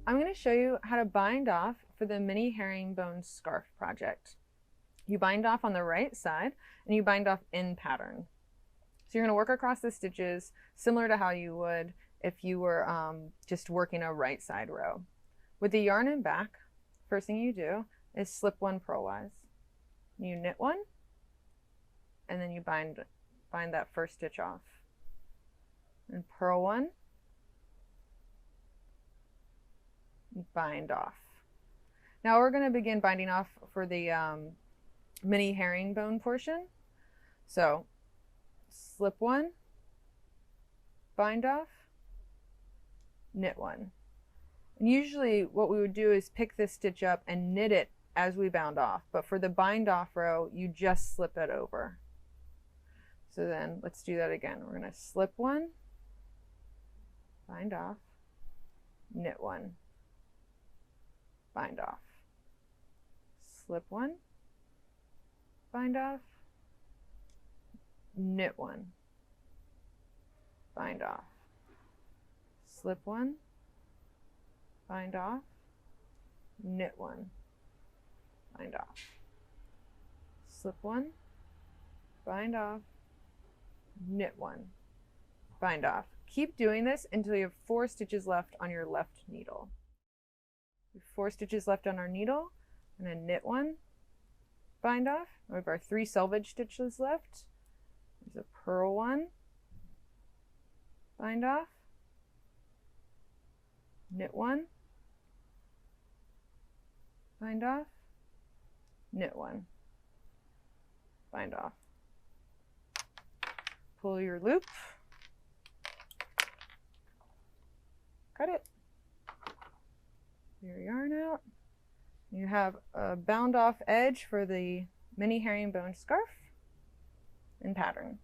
I'm going to show you how to bind off for the mini herringbone scarf project. You bind off on the right side and you bind off in pattern. So you're going to work across the stitches similar to how you would if you were just working a right side row. With the yarn in back, first thing you do is slip one purlwise. You knit one and then you bind that first stitch off. And purl one, bind off. Now we're going to begin binding off for the mini herringbone portion. So slip one, bind off, knit one. And usually what we would do is pick this stitch up and knit it as we bound off, but for the bind off row you just slip it over. So then let's do that again. We're going to slip one, bind off, knit one, bind off, slip one, bind off, knit one, bind off, slip one, bind off, knit one, bind off, slip one, bind off, knit one, bind off. Keep doing this until you have 4 stitches left on your left needle. 4 stitches left on our needle, and then knit one, bind off. We have our 3 selvage stitches left. There's a purl one, bind off, knit one, bind off, knit one, bind off. Pull your loop, cut it, your yarn out. You have a bound off edge for the mini herringbone scarf in pattern.